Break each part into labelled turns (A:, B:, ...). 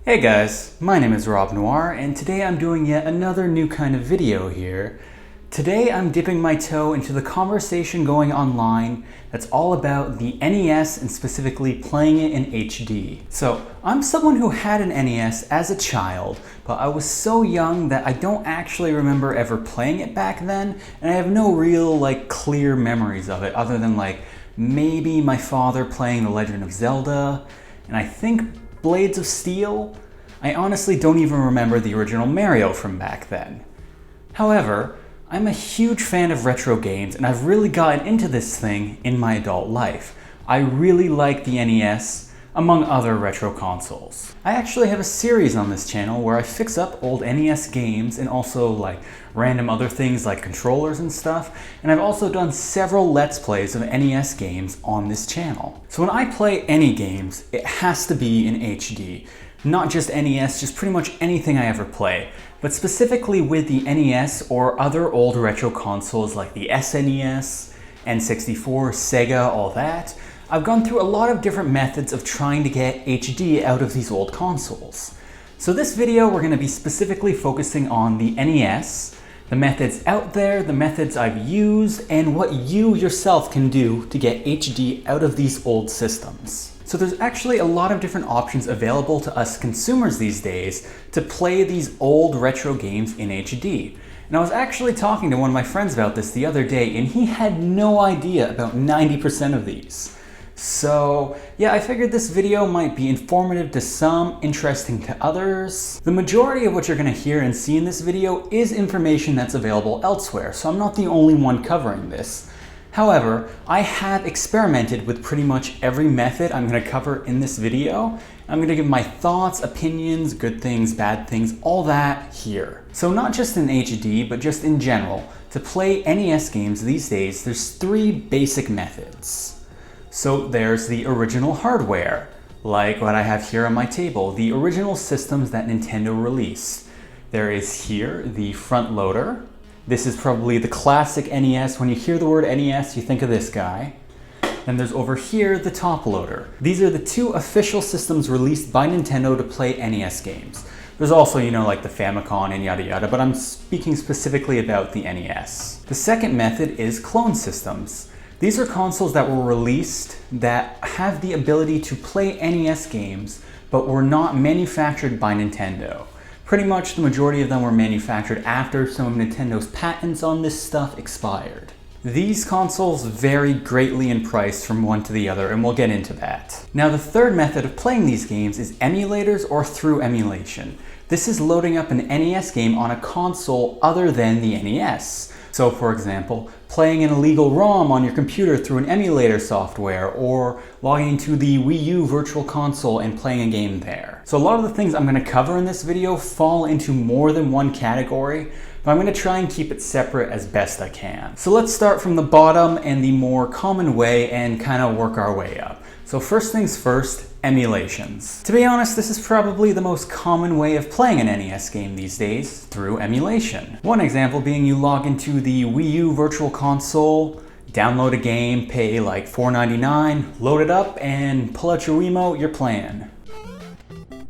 A: Hey guys, my name is Rob Noire, and today I'm doing yet another new kind of video here. Today I'm dipping my toe into the conversation going online that's all about the NES and specifically playing it in HD. So I'm someone who had an NES as a child, but I was so young that I don't actually remember ever playing it back then, and I have no real clear memories of it other than maybe my father playing The Legend of Zelda, and I think Blades of Steel? I honestly don't even remember the original Mario from back then. However, I'm a huge fan of retro games and I've really gotten into this thing in my adult life. I really like the NES, among other retro consoles. I actually have a series on this channel where I fix up old NES games and also random other things like controllers and stuff, and I've also done several Let's Plays of NES games on this channel. So when I play any games, it has to be in HD. Not just NES, just pretty much anything I ever play, but specifically with the NES or other old retro consoles like the SNES, N64, Sega, all that. I've gone through a lot of different methods of trying to get HD out of these old consoles. So this video we're going to be specifically focusing on the NES, the methods out there, the methods I've used, and what you yourself can do to get HD out of these old systems. So there's actually a lot of different options available to us consumers these days to play these old retro games in HD. And I was actually talking to one of my friends about this the other day, and he had no idea about 90% of these. So yeah, I figured this video might be informative to some, interesting to others. The majority of what you're going to hear and see in this video is information that's available elsewhere, so I'm not the only one covering this. However, I have experimented with pretty much every method I'm going to cover in this video. I'm going to give my thoughts, opinions, good things, bad things, all that here. So not just in HD, but just in general, to play NES games these days, there's three basic methods. So there's the original hardware, like what I have here on my table, the original systems that Nintendo released. There is here the front loader. This is probably the classic NES. When you hear the word NES, you think of this guy. Then there's over here the top loader. These are the two official systems released by Nintendo to play NES games. There's also, like the Famicom and yada yada, but I'm speaking specifically about the NES. The second method is clone systems. These are consoles that were released that have the ability to play NES games, but were not manufactured by Nintendo. Pretty much the majority of them were manufactured after some of Nintendo's patents on this stuff expired. These consoles vary greatly in price from one to the other, and we'll get into that. Now the third method of playing these games is emulators or through emulation. This is loading up an NES game on a console other than the NES. So for example, playing an illegal ROM on your computer through an emulator software, or logging into the Wii U Virtual Console and playing a game there. So a lot of the things I'm going to cover in this video fall into more than one category, but I'm going to try and keep it separate as best I can. So let's start from the bottom and the more common way and kind of work our way up. So first things first, emulations. To be honest, this is probably the most common way of playing an NES game these days, through emulation. One example being you log into the Wii U Virtual Console, download a game, pay like $4.99, load it up, and pull out your Wiimote, you're playing.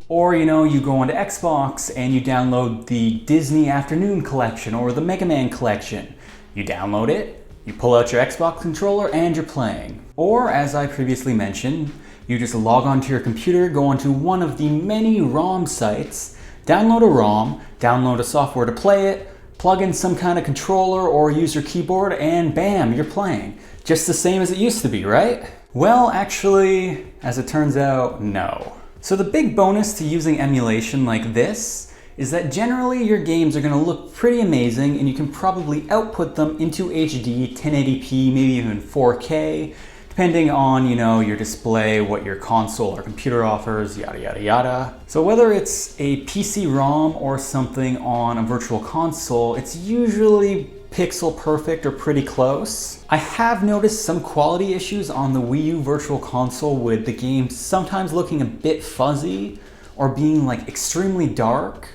A: Or you go onto Xbox and you download the Disney Afternoon Collection or the Mega Man Collection. You download it, you pull out your Xbox controller, and you're playing. Or, as I previously mentioned, you just log onto your computer, go onto one of the many ROM sites, download a ROM, download a software to play it, plug in some kind of controller or use your keyboard, and bam, you're playing. Just the same as it used to be, right? Well, actually, as it turns out, no. So the big bonus to using emulation like this is that generally your games are going to look pretty amazing and you can probably output them into HD, 1080p, maybe even 4K, depending on, your display, what your console or computer offers, yada yada yada. So whether it's a PC ROM or something on a virtual console, it's usually pixel perfect or pretty close. I have noticed some quality issues on the Wii U Virtual Console with the game sometimes looking a bit fuzzy or being extremely dark.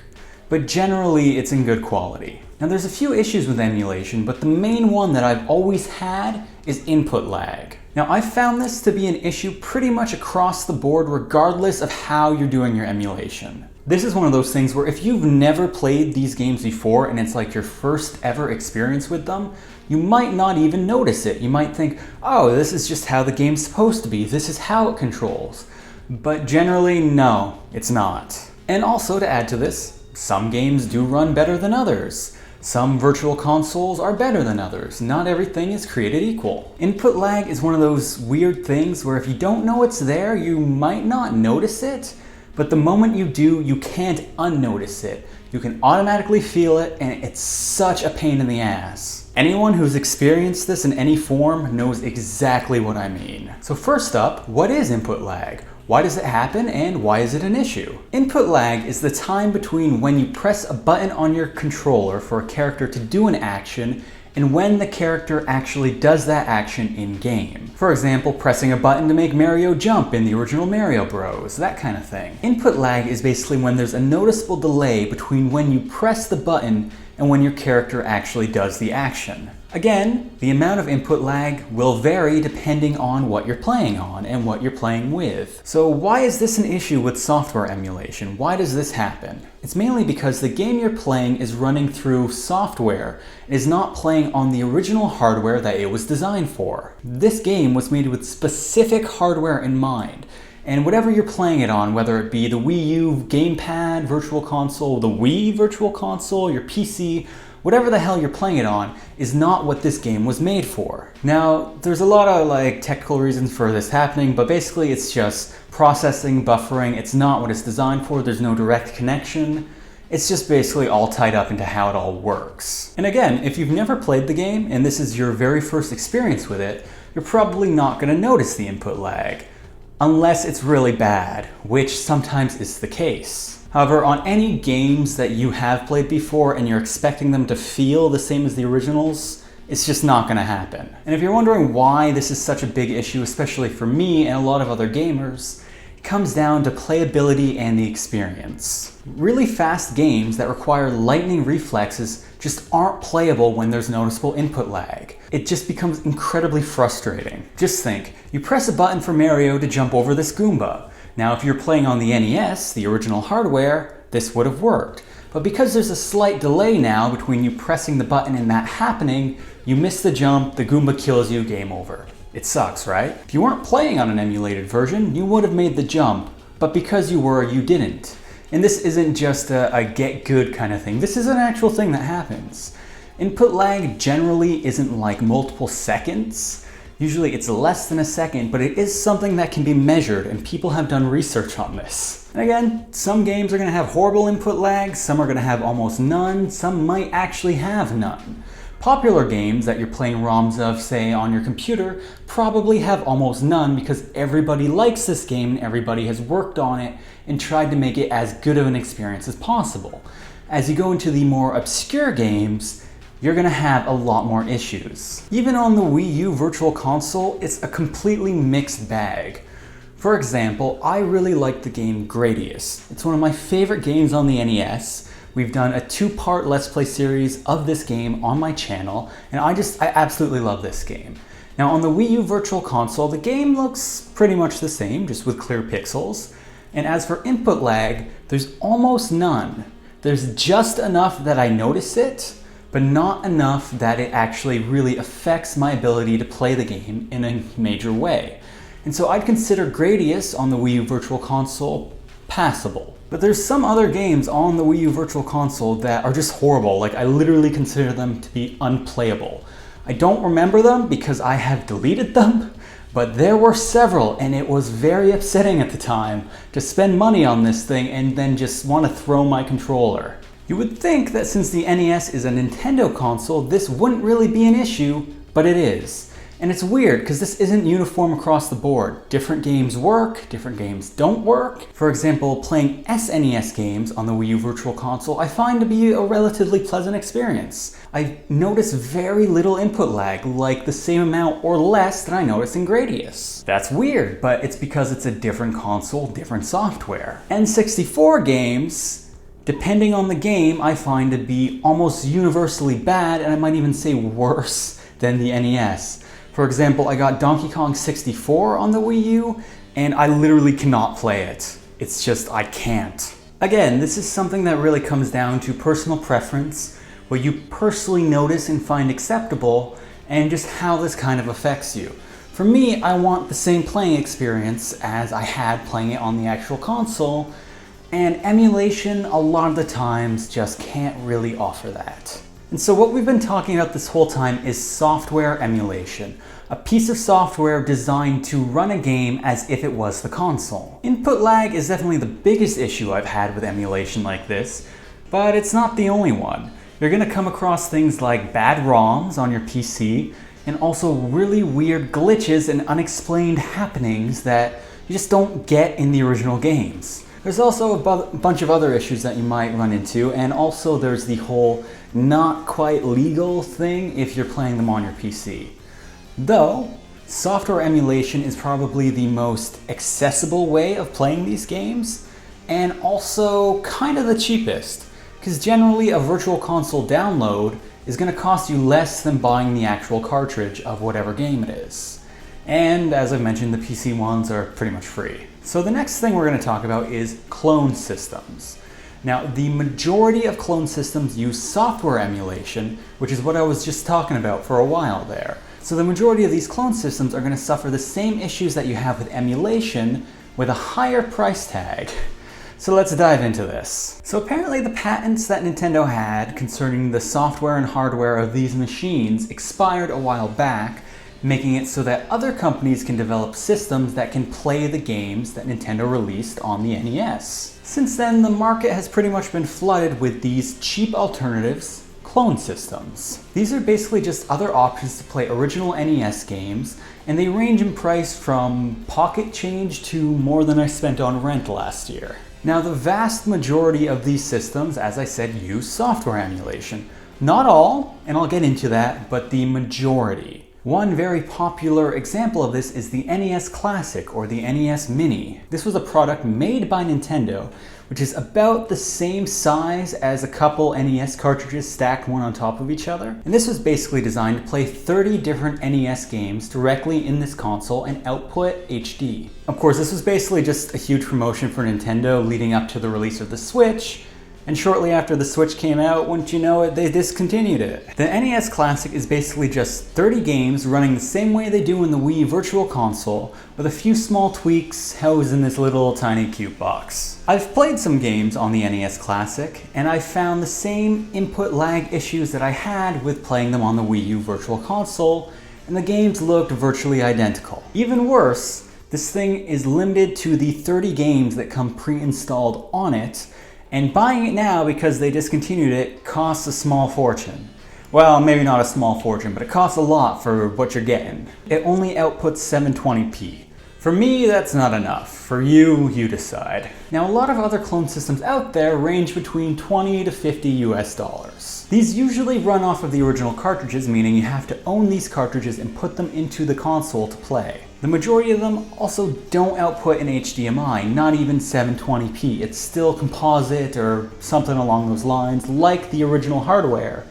A: but generally it's in good quality. Now there's a few issues with emulation, but the main one that I've always had is input lag. Now I found this to be an issue pretty much across the board regardless of how you're doing your emulation. This is one of those things where if you've never played these games before and it's like your first ever experience with them, you might not even notice it. You might think, oh, this is just how the game's supposed to be. This is how it controls. But generally, no, it's not. And also to add to this, some games do run better than others. Some virtual consoles are better than others. Not everything is created equal. Input lag is one of those weird things where if you don't know it's there, you might not notice it, but the moment you do, you can't unnotice it. You can automatically feel it, and it's such a pain in the ass. Anyone who's experienced this in any form knows exactly what I mean. So first up, what is input lag? Why does it happen, and why is it an issue? Input lag is the time between when you press a button on your controller for a character to do an action and when the character actually does that action in-game. For example, pressing a button to make Mario jump in the original Mario Bros, that kind of thing. Input lag is basically when there's a noticeable delay between when you press the button and when your character actually does the action. Again, the amount of input lag will vary depending on what you're playing on and what you're playing with. So why is this an issue with software emulation? Why does this happen? It's mainly because the game you're playing is running through software and is not playing on the original hardware that it was designed for. This game was made with specific hardware in mind. And whatever you're playing it on, whether it be the Wii U gamepad, virtual console, the Wii virtual console, your PC, whatever the hell you're playing it on is not what this game was made for. Now, there's a lot of technical reasons for this happening, but basically it's just processing, buffering. It's not what it's designed for. There's no direct connection. It's just basically all tied up into how it all works. And again, if you've never played the game and this is your very first experience with it, you're probably not going to notice the input lag, unless it's really bad, which sometimes is the case. However, on any games that you have played before and you're expecting them to feel the same as the originals, it's just not going to happen. And if you're wondering why this is such a big issue, especially for me and a lot of other gamers, it comes down to playability and the experience. Really fast games that require lightning reflexes just aren't playable when there's noticeable input lag. It just becomes incredibly frustrating. Just think, you press a button for Mario to jump over this Goomba. Now, if you're playing on the NES, the original hardware, this would have worked. But because there's a slight delay now between you pressing the button and that happening, you miss the jump, the Goomba kills you, game over. It sucks, right? If you weren't playing on an emulated version, you would have made the jump, but because you were, you didn't. And this isn't just a get good kind of thing. This is an actual thing that happens. Input lag generally isn't like multiple seconds. Usually it's less than a second, but it is something that can be measured, and people have done research on this. And again, some games are going to have horrible input lag, some are going to have almost none, some might actually have none. Popular games that you're playing ROMs of, say, on your computer, probably have almost none because everybody likes this game and everybody has worked on it and tried to make it as good of an experience as possible. As you go into the more obscure games, you're going to have a lot more issues. Even on the Wii U Virtual Console, it's a completely mixed bag. For example, I really like the game Gradius. It's one of my favorite games on the NES. We've done a 2-part Let's Play series of this game on my channel, and I absolutely love this game. Now on the Wii U Virtual Console, the game looks pretty much the same, just with clear pixels. And as for input lag, there's almost none. There's just enough that I notice it, but not enough that it actually really affects my ability to play the game in a major way. And so I'd consider Gradius on the Wii U Virtual Console passable. But there's some other games on the Wii U Virtual Console that are just horrible. I literally consider them to be unplayable. I don't remember them because I have deleted them, but there were several, and it was very upsetting at the time to spend money on this thing and then just want to throw my controller. You would think that since the NES is a Nintendo console, this wouldn't really be an issue, but it is. And it's weird because this isn't uniform across the board. Different games work, different games don't work. For example, playing SNES games on the Wii U Virtual Console I find to be a relatively pleasant experience. I notice very little input lag, like the same amount or less than I notice in Gradius. That's weird, but it's because it's a different console, different software. N64 games, depending on the game, I find to be almost universally bad, and I might even say worse than the NES. For example, I got Donkey Kong 64 on the Wii U, and I literally cannot play it. It's just, I can't. Again, this is something that really comes down to personal preference, what you personally notice and find acceptable, and just how this kind of affects you. For me, I want the same playing experience as I had playing it on the actual console, and emulation a lot of the times just can't really offer that. And so what we've been talking about this whole time is software emulation, a piece of software designed to run a game as if it was the console. Input lag is definitely the biggest issue I've had with emulation like this, but it's not the only one. You're going to come across things like bad ROMs on your PC, and also really weird glitches and unexplained happenings that you just don't get in the original games. There's also a bunch of other issues that you might run into, and also there's the whole not quite legal thing if you're playing them on your PC. Though, software emulation is probably the most accessible way of playing these games, and also kind of the cheapest, because generally a virtual console download is going to cost you less than buying the actual cartridge of whatever game it is. And as I mentioned, the PC ones are pretty much free. So the next thing we're going to talk about is clone systems. Now, the majority of clone systems use software emulation, which is what I was just talking about for a while there. So the majority of these clone systems are going to suffer the same issues that you have with emulation, with a higher price tag. So let's dive into this. So apparently the patents that Nintendo had concerning the software and hardware of these machines expired a while back, making it so that other companies can develop systems that can play the games that Nintendo released on the NES. Since then, the market has pretty much been flooded with these cheap alternatives, clone systems. These are basically just other options to play original NES games, and they range in price from pocket change to more than I spent on rent last year. Now, the vast majority of these systems, as I said, use software emulation. Not all, and I'll get into that, but the majority. One very popular example of this is the NES Classic, or the NES Mini. This was a product made by Nintendo, which is about the same size as a couple NES cartridges stacked one on top of each other. And this was basically designed to play 30 different NES games directly in this console and output HD. Of course, this was basically just a huge promotion for Nintendo leading up to the release of the Switch, and shortly after the Switch came out, wouldn't you know it, they discontinued it. The NES Classic is basically just 30 games running the same way they do in the Wii Virtual Console, with a few small tweaks housed in this little tiny cute box. I've played some games on the NES Classic, and I found the same input lag issues that I had with playing them on the Wii U Virtual Console, and the games looked virtually identical. Even worse, this thing is limited to the 30 games that come pre-installed on it, and buying it now because they discontinued it costs a small fortune. Well, maybe not a small fortune, but it costs a lot for what you're getting. It only outputs 720p. For me, that's not enough. For you, you decide. Now, a lot of other clone systems out there range between $20 to $50 US. These usually run off of the original cartridges, meaning you have to own these cartridges and put them into the console to play. The majority of them also don't output in HDMI, not even 720p. It's still composite or something along those lines, like the original hardware.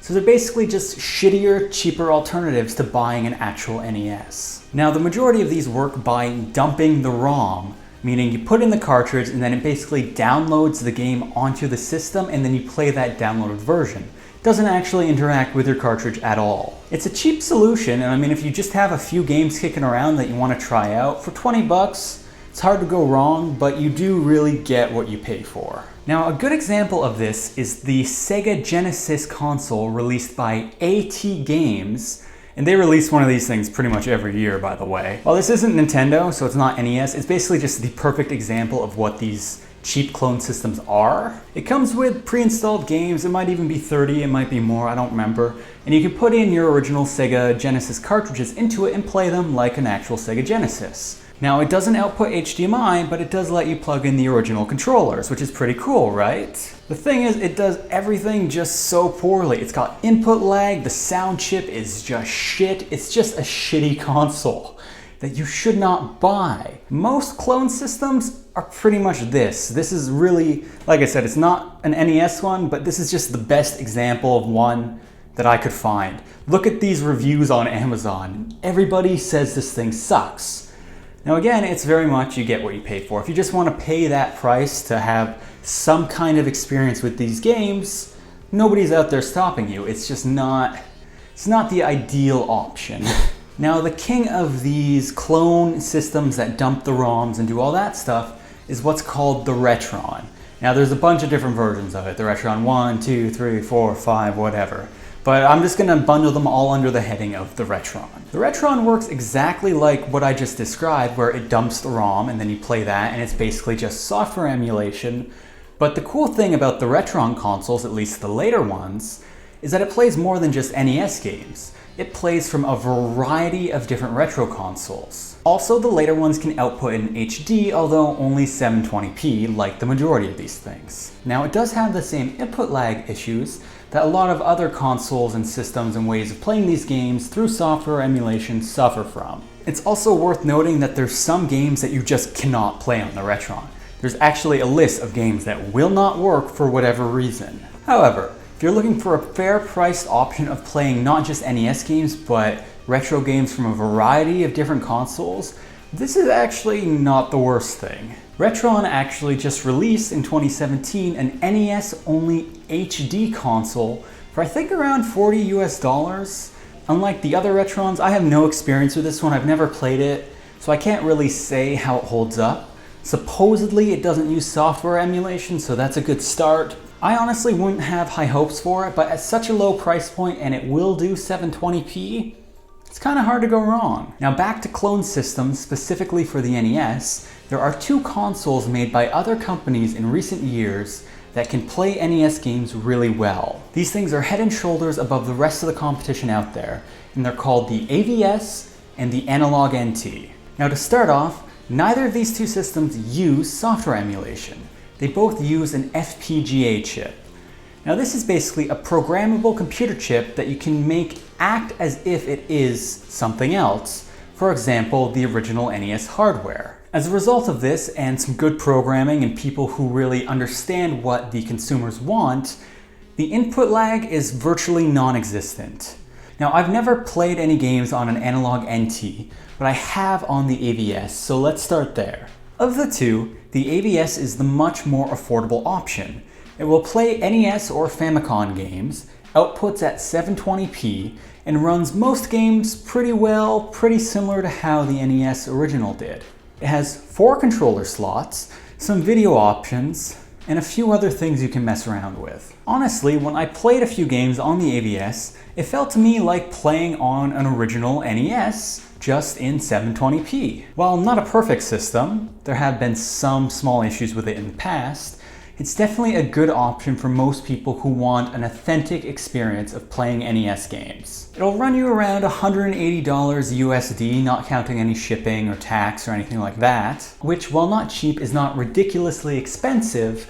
A: So they're basically just shittier, cheaper alternatives to buying an actual NES. Now, the majority of these work by dumping the ROM, meaning you put in the cartridge and then it basically downloads the game onto the system and then you play that downloaded version. It doesn't actually interact with your cartridge at all. It's a cheap solution, and I mean, if you just have a few games kicking around that you want to try out, for 20 bucks, it's hard to go wrong, but you do really get what you pay for. Now, a good example of this is the Sega Genesis console released by AT Games, and they release one of these things pretty much every year, by the way. While this isn't Nintendo, so it's not NES, it's basically just the perfect example of what these cheap clone systems are. It comes with pre-installed games. It might even be 30, it might be more, I don't remember. And you can put in your original Sega Genesis cartridges into it and play them like an actual Sega Genesis. Now, it doesn't output HDMI, but it does let you plug in the original controllers, which is pretty cool, right? The thing is, it does everything just so poorly. It's got input lag, the sound chip is just shit. It's just a shitty console that you should not buy. Most clone systems are pretty much this. This is really, like I said, it's not an NES one, but this is just the best example of one that I could find. Look at these reviews on Amazon. Everybody says this thing sucks. Now again, it's very much you get what you pay for. If you just want to pay that price to have some kind of experience with these games, nobody's out there stopping you. It's just not, it's not the ideal option. Now the king of these clone systems that dump the ROMs and do all that stuff is what's called the Retron. Now there's a bunch of different versions of it. The Retron 1, 2, 3, 4, 5, whatever. But I'm just gonna bundle them all under the heading of the Retron. The Retron works exactly like what I just described, where it dumps the ROM and then you play that and it's basically just software emulation. But the cool thing about the Retron consoles, at least the later ones, is that it plays more than just NES games. It plays from a variety of different retro consoles. Also, the later ones can output in HD, although only 720p, like the majority of these things. Now, it does have the same input lag issues that a lot of other consoles and systems and ways of playing these games through software emulation suffer from. It's also worth noting that there's some games that you just cannot play on the Retron. There's actually a list of games that will not work for whatever reason. However, if you're looking for a fair priced option of playing not just NES games, but retro games from a variety of different consoles, this is actually not the worst thing. Retron actually just released in 2017 an NES-only HD console for I think around $40 US. Unlike the other Retrons, I have no experience with this one. I've never played it, so I can't really say how it holds up. Supposedly it doesn't use software emulation, so that's a good start. I honestly wouldn't have high hopes for it, but at such a low price point and it will do 720p, it's kind of hard to go wrong. Now back to clone systems, specifically for the NES, there are two consoles made by other companies in recent years that can play NES games really well. These things are head and shoulders above the rest of the competition out there, and they're called the AVS and the Analog NT. Now to start off, neither of these two systems use software emulation. They both use an FPGA chip. Now this is basically a programmable computer chip that you can make act as if it is something else. For example, the original NES hardware. As a result of this and some good programming and people who really understand what the consumers want, the input lag is virtually non-existent. Now I've never played any games on an Analog NT, but I have on the AVS, so let's start there. Of the two, the AVS is the much more affordable option. It will play NES or Famicom games, outputs at 720p, and runs most games pretty well, pretty similar to how the NES original did. It has 4 controller slots, some video options, and a few other things you can mess around with. Honestly, when I played a few games on the AVS, it felt to me like playing on an original NES, just in 720p. While not a perfect system, there have been some small issues with it in the past, it's definitely a good option for most people who want an authentic experience of playing NES games. It'll run you around $180 USD, not counting any shipping or tax or anything like that, which, while not cheap, is not ridiculously expensive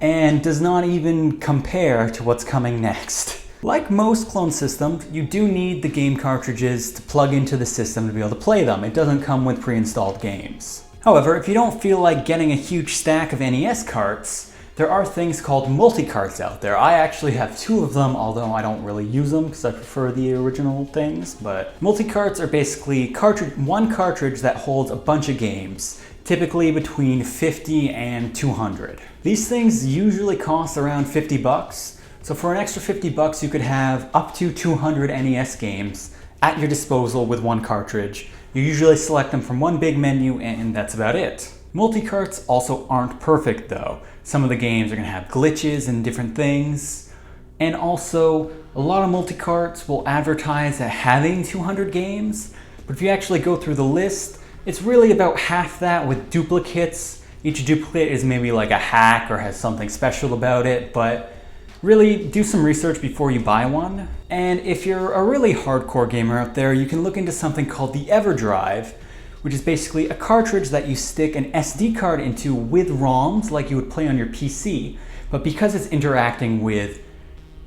A: and does not even compare to what's coming next. Like most clone systems, you do need the game cartridges to plug into the system to be able to play them. It doesn't come with pre-installed games. However, if you don't feel like getting a huge stack of NES carts, there are things called multi-carts out there. I actually have 2 of them, although I don't really use them because I prefer the original things. But multi-carts are basically one cartridge that holds a bunch of games, typically between 50 and 200. These things usually cost around 50 bucks. So for an extra 50 bucks, you could have up to 200 NES games at your disposal with one cartridge. You usually select them from one big menu and that's about it. Multi-carts also aren't perfect though. Some of the games are going to have glitches and different things. And also, a lot of multi-carts will advertise at having 200 games, but if you actually go through the list, it's really about half that with duplicates. Each duplicate is maybe like a hack or has something special about it, but really do some research before you buy one. And if you're a really hardcore gamer out there, you can look into something called the EverDrive, which is basically a cartridge that you stick an SD card into with ROMs like you would play on your PC, but because it's interacting with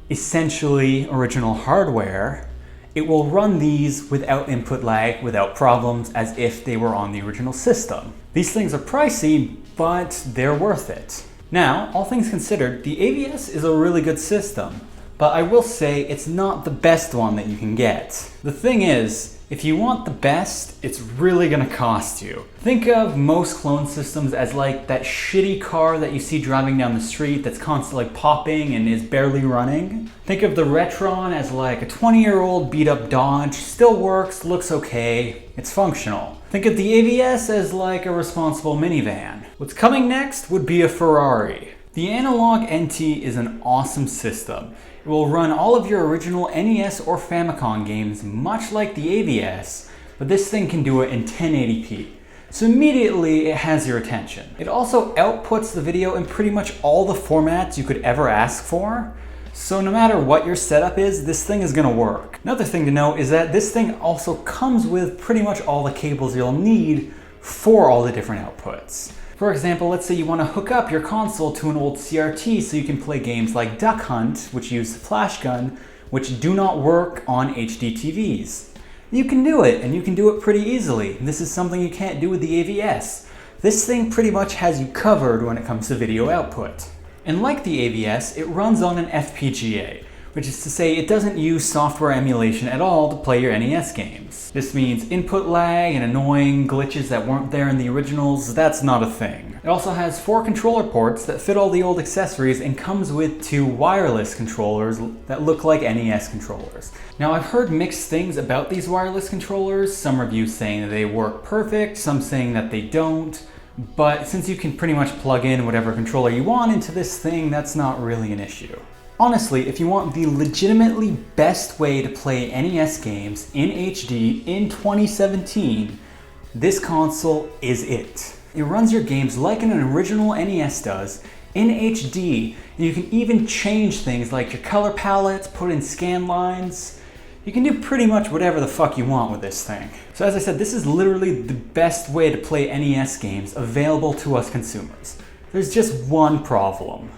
A: essentially original hardware, it will run these without input lag, without problems, as if they were on the original system. These things are pricey, but they're worth it. Now, all things considered, the AVS is a really good system, but I will say it's not the best one that you can get. The thing is, if you want the best, it's really gonna cost you. Think of most clone systems as like that shitty car that you see driving down the street that's constantly popping and is barely running. Think of the Retron as like a 20-year-old beat up Dodge, still works, looks okay, it's functional. Think of the AVS as like a responsible minivan. What's coming next would be a Ferrari. The Analog NT is an awesome system. It will run all of your original NES or Famicom games much like the AVS, but this thing can do it in 1080p. So immediately it has your attention. It also outputs the video in pretty much all the formats you could ever ask for. So no matter what your setup is, this thing is gonna work. Another thing to know is that this thing also comes with pretty much all the cables you'll need for all the different outputs. For example, let's say you want to hook up your console to an old CRT so you can play games like Duck Hunt, which use the flash gun, which do not work on HD TVs. You can do it, and you can do it pretty easily. This is something you can't do with the AVS. This thing pretty much has you covered when it comes to video output. And like the AVS, it runs on an FPGA, which is to say it doesn't use software emulation at all to play your NES games. This means input lag and annoying glitches that weren't there in the originals, that's not a thing. It also has 4 controller ports that fit all the old accessories and comes with 2 wireless controllers that look like NES controllers. Now I've heard mixed things about these wireless controllers, some reviews saying that they work perfect, some saying that they don't, but since you can pretty much plug in whatever controller you want into this thing, that's not really an issue. Honestly, if you want the legitimately best way to play NES games in HD in 2017, this console is it. It runs your games like an original NES does, in HD, and you can even change things like your color palettes, put in scan lines. You can do pretty much whatever the fuck you want with this thing. So as I said, this is literally the best way to play NES games available to us consumers. There's just one problem.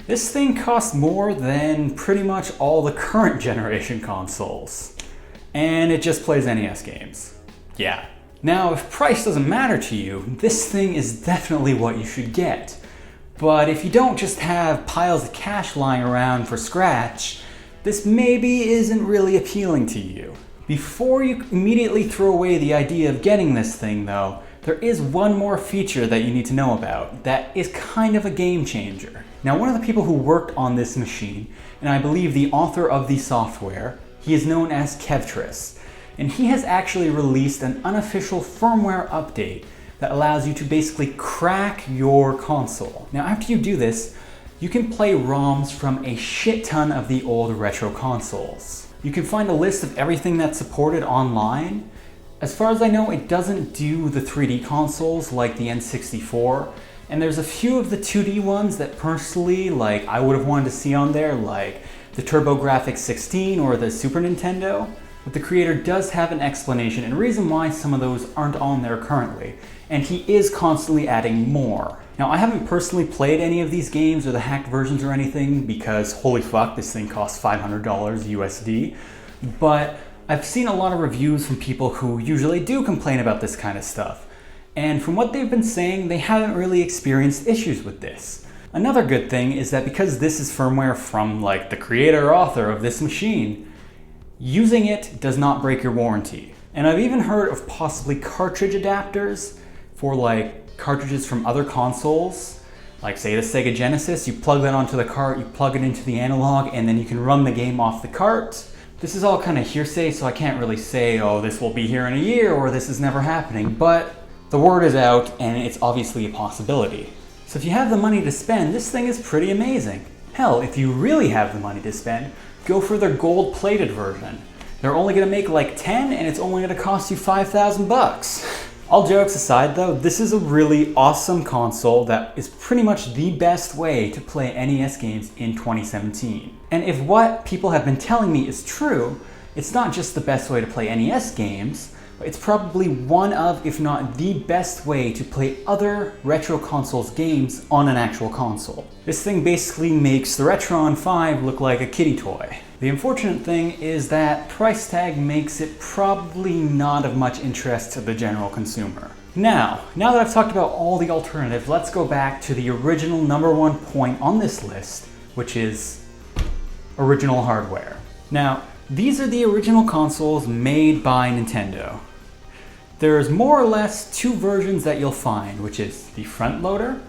A: This thing costs more than pretty much all the current generation consoles. And it just plays NES games. Yeah. Now, if price doesn't matter to you, this thing is definitely what you should get. But if you don't just have piles of cash lying around for scratch, this maybe isn't really appealing to you. Before you immediately throw away the idea of getting this thing though, there is one more feature that you need to know about that is kind of a game changer. Now, one of the people who worked on this machine, and I believe the author of the software, he is known as Kevtris, and he has actually released an unofficial firmware update that allows you to basically crack your console. Now, after you do this, you can play ROMs from a shit ton of the old retro consoles. You can find a list of everything that's supported online. As far as I know, it doesn't do the 3D consoles like the N64, and there's a few of the 2D ones that personally, I would have wanted to see on there, like the TurboGrafx 16 or the Super Nintendo. But the creator does have an explanation and reason why some of those aren't on there currently, and he is constantly adding more. Now, I haven't personally played any of these games or the hacked versions or anything because holy fuck, this thing costs $500 USD, but I've seen a lot of reviews from people who usually do complain about this kind of stuff. And from what they've been saying, they haven't really experienced issues with this. Another good thing is that because this is firmware from the creator or author of this machine, using it does not break your warranty. And I've even heard of possibly cartridge adapters for cartridges from other consoles, like say the Sega Genesis. You plug that onto the cart, you plug it into the analog, and then you can run the game off the cart. This is all kind of hearsay, so I can't really say, oh, this will be here in a year or this is never happening, but the word is out and it's obviously a possibility. So if you have the money to spend, this thing is pretty amazing. Hell, if you really have the money to spend, go for their gold-plated version. They're only gonna make 10 and it's only gonna cost you 5,000 bucks. All jokes aside though, this is a really awesome console that is pretty much the best way to play NES games in 2017. And if what people have been telling me is true, it's not just the best way to play NES games, It's probably one of, if not the best way to play other retro consoles games on an actual console. This thing basically makes the Retron 5 look like a kiddie toy. The unfortunate thing is that price tag makes it probably not of much interest to the general consumer. Now that I've talked about all the alternatives, let's go back to the original #1 point on this list, which is original hardware. Now, these are the original consoles made by Nintendo. There's more or less two versions that you'll find, which is the front loader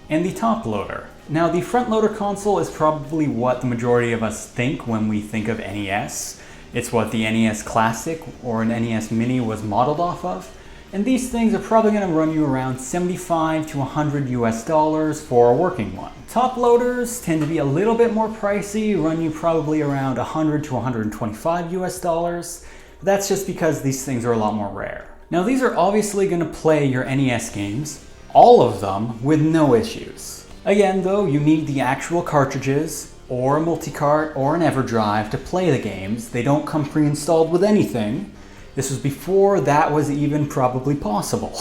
A: and the top loader. Now, the front loader console is probably what the majority of us think when we think of NES. It's what the NES Classic or an NES Mini was modeled off of. And these things are probably going to run you around $75 to $100 US for a working one. Top loaders tend to be a little bit more pricey, run you probably around $100 to $125 US. But that's just because these things are a lot more rare. Now, these are obviously going to play your NES games, all of them, with no issues. Again, though, you need the actual cartridges, or a multi-cart, or an EverDrive to play the games. They don't come pre-installed with anything. This was before that was even probably possible.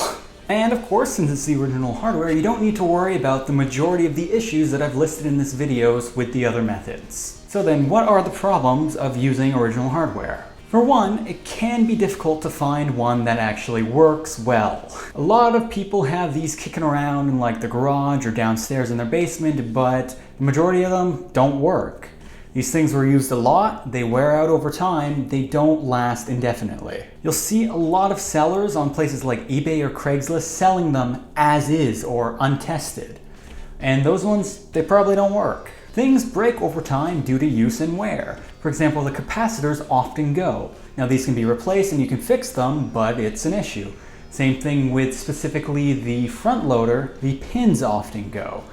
A: And of course, since it's the original hardware, you don't need to worry about the majority of the issues that I've listed in this video with the other methods. So then, what are the problems of using original hardware? For one, it can be difficult to find one that actually works well. A lot of people have these kicking around in like the garage or downstairs in their basement, but the majority of them don't work. These things were used a lot, they wear out over time, they don't last indefinitely. You'll see a lot of sellers on places like eBay or Craigslist selling them as is or untested. And those ones, they probably don't work. Things break over time due to use and wear. For example, the capacitors often go. Now, these can be replaced and you can fix them, but it's an issue. Same thing with specifically the front loader, the pins often go.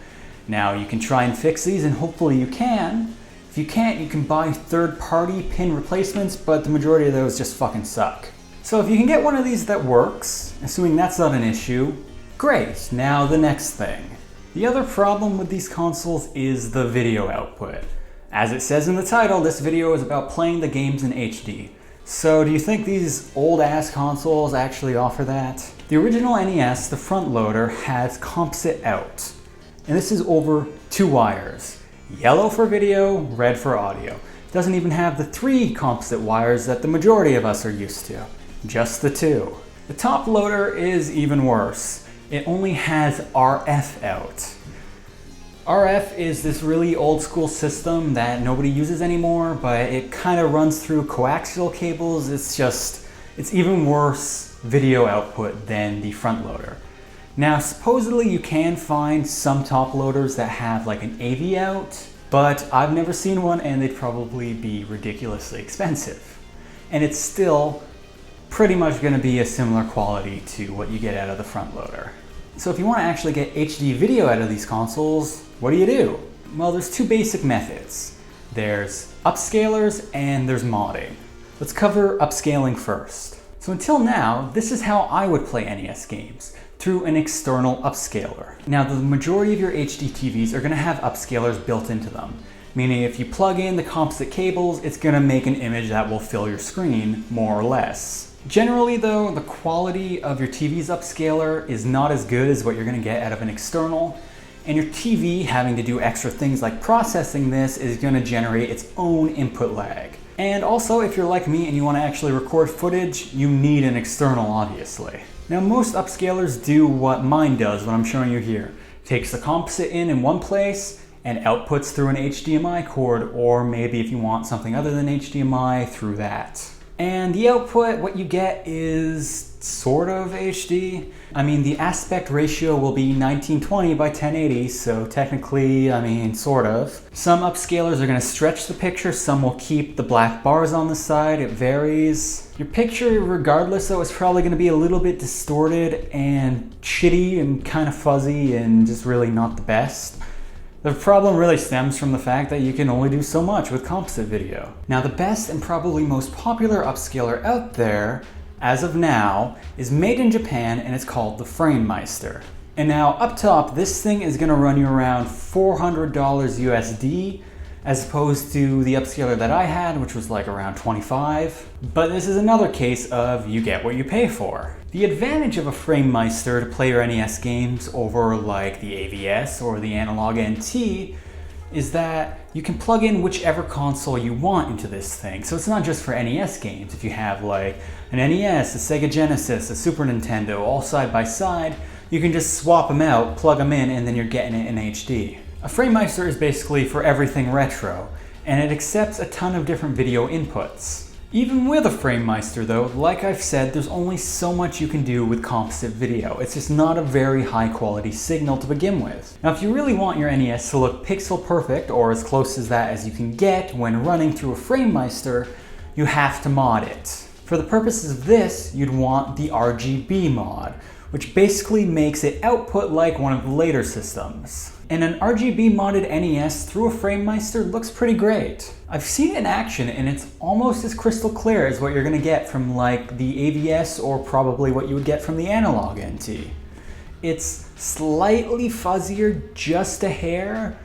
A: Now, you can try and fix these and hopefully you can. If you can't, you can buy third-party pin replacements, but the majority of those just fucking suck. So if you can get one of these that works, assuming that's not an issue, great. Now the next thing. The other problem with these consoles is the video output. As it says in the title, this video is about playing the games in HD. So do you think these old-ass consoles actually offer that? The original NES, the front loader, has composite out. And this is over 2 wires. Yellow for video, red for audio. It doesn't even have the 3 composite wires that the majority of us are used to. Just the 2. The top loader is even worse. It only has RF out. RF is this really old school system that nobody uses anymore, but it kind of runs through coaxial cables. It's even worse video output than the front loader. Now, supposedly you can find some top loaders that have like an AV out, but I've never seen one and they'd probably be ridiculously expensive. And it's still pretty much going to be a similar quality to what you get out of the front loader. So if you want to actually get HD video out of these consoles, what do? Well, there's 2 basic methods. There's upscalers and there's modding. Let's cover upscaling first. So until now, this is how I would play NES games, through an external upscaler. Now, the majority of your HD TVs are going to have upscalers built into them, meaning if you plug in the composite cables, it's going to make an image that will fill your screen, more or less. Generally though, the quality of your TV's upscaler is not as good as what you're going to get out of an external, and your TV having to do extra things like processing this is going to generate its own input lag. And also, if you're like me and you want to actually record footage, you need an external, obviously. Now, most upscalers do what mine does, what I'm showing you here. Takes the composite in one place and outputs through an HDMI cord, or maybe if you want something other than HDMI, through that. And the output, what you get is sort of HD. I mean, the aspect ratio will be 1920 by 1080, so technically, sort of. Some upscalers are going to stretch the picture, some will keep the black bars on the side, it varies. Your picture, regardless though, is probably going to be a little bit distorted and shitty and kind of fuzzy and just really not the best. The problem really stems from the fact that you can only do so much with composite video. Now, the best and probably most popular upscaler out there, as of now, is made in Japan and it's called the Framemeister. And now, up top, this thing is going to run you around $400 USD. as opposed to the upscaler that I had, which was like around 25. But this is another case of you get what you pay for. The advantage of a FrameMeister to play your NES games over like the AVS or the Analog NT is that you can plug in whichever console you want into this thing. So it's not just for NES games. If you have like an NES, a Sega Genesis, a Super Nintendo, all side by side, you can just swap them out, plug them in, and then you're getting it in HD. A FrameMeister is basically for everything retro, and it accepts a ton of different video inputs. Even with a FrameMeister though, like I've said, there's only so much you can do with composite video. It's just not a very high quality signal to begin with. Now if you really want your NES to look pixel perfect, or as close as that as you can get when running through a FrameMeister, you have to mod it. For the purposes of this, you'd want the RGB mod, which basically makes it output like one of the later systems. And an RGB modded NES through a FrameMeister looks pretty great. I've seen it in action and it's almost as crystal clear as what you're gonna get from like the AVS or probably what you would get from the Analog NT. It's slightly fuzzier, just a hair,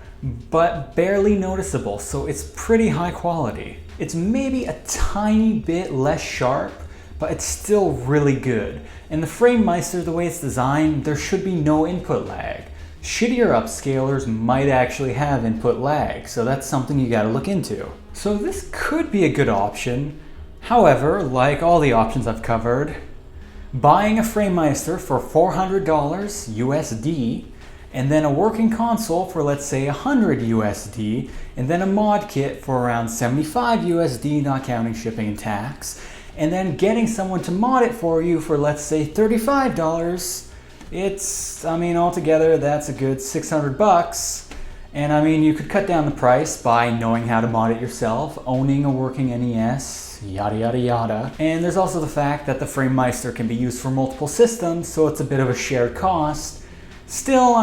A: but barely noticeable, so it's pretty high quality. It's maybe a tiny bit less sharp, but it's still really good. And the FrameMeister, the way it's designed, there should be no input lag. Shittier upscalers might actually have input lag, so that's something you gotta look into. So this could be a good option. However, like all the options I've covered, buying a FrameMeister for $400 USD, and then a working console for let's say $100 USD, and then a mod kit for around $75 USD, not counting shipping and tax, and then getting someone to mod it for you for let's say $35, altogether that's a good 600 bucks. And you could cut down the price by knowing how to mod it yourself, owning a working NES, yada yada yada. And there's also the fact that the FrameMeister can be used for multiple systems, so it's a bit of a shared cost. Still,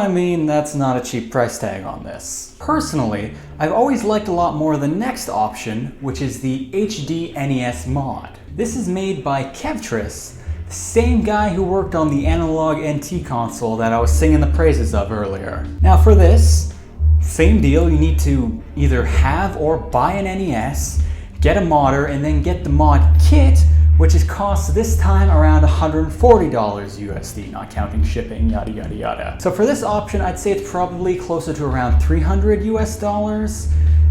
A: that's not a cheap price tag on this. Personally, I've always liked a lot more the next option, which is the HD NES mod. This is made by Kevtris, the same guy who worked on the Analog NT console that I was singing the praises of earlier. Now for this, same deal, you need to either have or buy an NES, get a modder, and then get the mod kit, which is cost this time around $140 USD, not counting shipping, yada yada yada. So for this option, I'd say it's probably closer to around $300 US.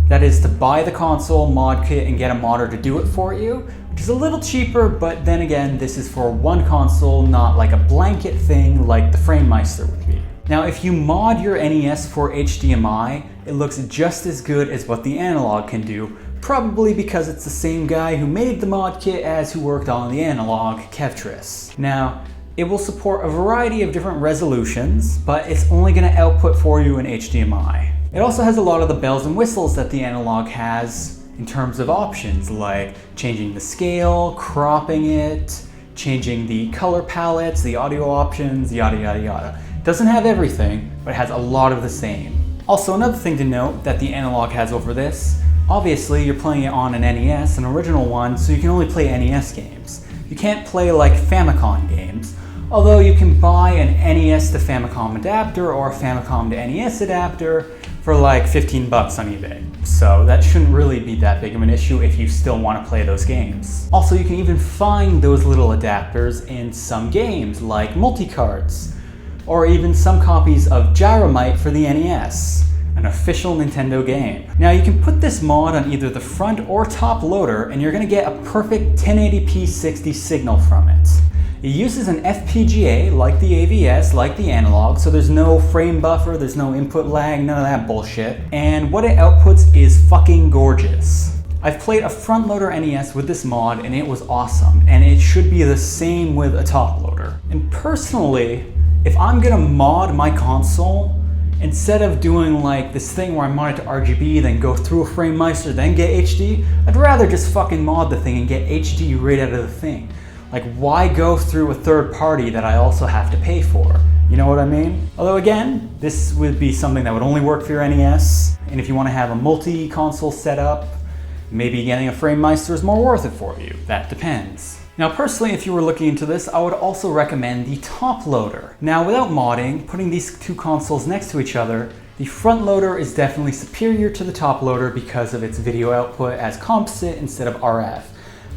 A: That is to buy the console, mod kit, and get a modder to do it for you, which is a little cheaper, but then again, this is for one console, not like a blanket thing like the FrameMeister would be. Now, if you mod your NES for HDMI, it looks just as good as what the Analog can do, probably because it's the same guy who made the mod kit as who worked on the Analog, Kevtris. Now, it will support a variety of different resolutions, but it's only going to output for you in HDMI. It also has a lot of the bells and whistles that the Analog has in terms of options, like changing the scale, cropping it, changing the color palettes, the audio options, yada yada yada. It doesn't have everything, but it has a lot of the same. Also, another thing to note that the Analog has over this, obviously you're playing it on an NES, an original one, so you can only play NES games. You can't play like Famicom games, although you can buy an NES to Famicom adapter or a Famicom to NES adapter for like 15 bucks on eBay. So that shouldn't really be that big of an issue if you still want to play those games. Also, you can even find those little adapters in some games like Multicarts, or even some copies of Gyromite for the NES, an official Nintendo game. Now you can put this mod on either the front or top loader and you're gonna get a perfect 1080p 60 signal from it. It uses an FPGA like the AVS, like the Analog, so there's no frame buffer, there's no input lag, none of that bullshit. And what it outputs is fucking gorgeous. I've played a front loader NES with this mod and it was awesome, and it should be the same with a top loader. And personally, if I'm gonna mod my console, instead of doing like this thing where I mod it to RGB, then go through a FrameMeister, then get HD, I'd rather just fucking mod the thing and get HD right out of the thing. Like, why go through a third party that I also have to pay for? You know what I mean? Although again, this would be something that would only work for your NES, and if you want to have a multi-console setup, maybe getting a FrameMeister is more worth it for you. That depends. Now personally, if you were looking into this, I would also recommend the top loader. Now without modding, putting these two consoles next to each other, the front loader is definitely superior to the top loader because of its video output as composite instead of RF.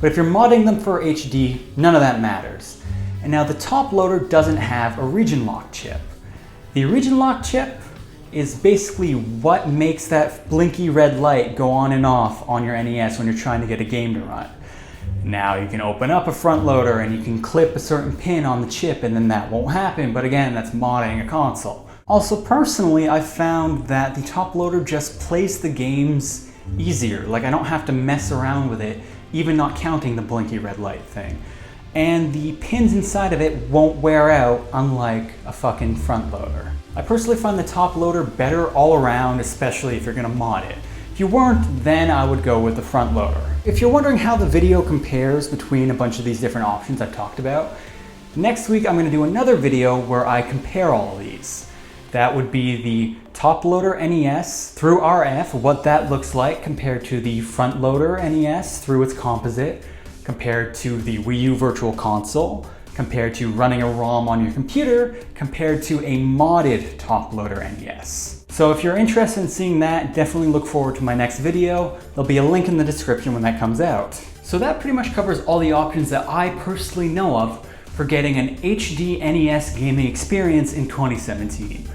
A: But if you're modding them for HD, none of that matters. And now the top loader doesn't have a region lock chip. The region lock chip is basically what makes that blinky red light go on and off on your NES when you're trying to get a game to run. Now you can open up a front loader and you can clip a certain pin on the chip and then that won't happen, but again, that's modding a console. Also personally, I've found that the top loader just plays the games easier. Like I don't have to mess around with it, even not counting the blinky red light thing. And the pins inside of it won't wear out, unlike a fucking front loader. I personally find the top loader better all around, especially if you're gonna mod it. If you weren't, then I would go with the front loader. If you're wondering how the video compares between a bunch of these different options I've talked about, next week I'm gonna do another video where I compare all of these. That would be the top loader NES through RF, what that looks like compared to the front loader NES through its composite, compared to the Wii U Virtual Console, compared to running a ROM on your computer, compared to a modded top loader NES. So if you're interested in seeing that, definitely look forward to my next video. There'll be a link in the description when that comes out. So that pretty much covers all the options that I personally know of for getting an HD NES gaming experience in 2017.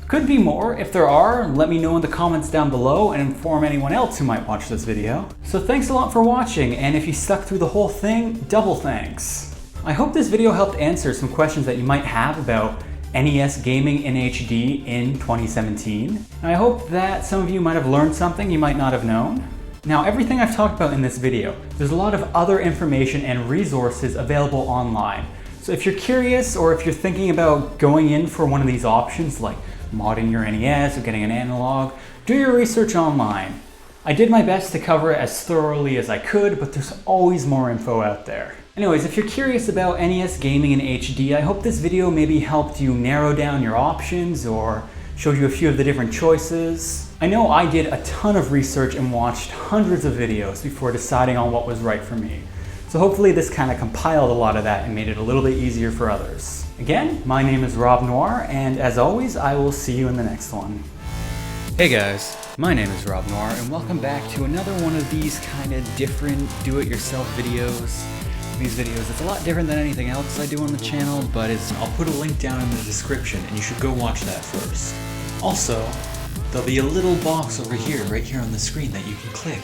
A: Could be more. If there are, let me know in the comments down below and inform anyone else who might watch this video. So thanks a lot for watching, and if you stuck through the whole thing, double thanks. I hope this video helped answer some questions that you might have about NES gaming in HD in 2017. And I hope that some of you might have learned something you might not have known. Now, everything I've talked about in this video, there's a lot of other information and resources available online. So if you're curious, or if you're thinking about going in for one of these options like modding your NES or getting an analog, do your research online. I did my best to cover it as thoroughly as I could, but there's always more info out there. Anyways, if you're curious about NES gaming in HD, I hope this video maybe helped you narrow down your options or showed you a few of the different choices. I know I did a ton of research and watched hundreds of videos before deciding on what was right for me. So hopefully this kind of compiled a lot of that and made it a little bit easier for others. Again, my name is Rob Noire, and as always, I will see you in the next one. Hey guys, my name is Rob Noire, and welcome back to another one of these kind of different do-it-yourself videos. These videos, it's a lot different than anything else I do on the channel, but I'll put a link down in the description, and you should go watch that first. Also, there'll be a little box over here, right here on the screen that you can click.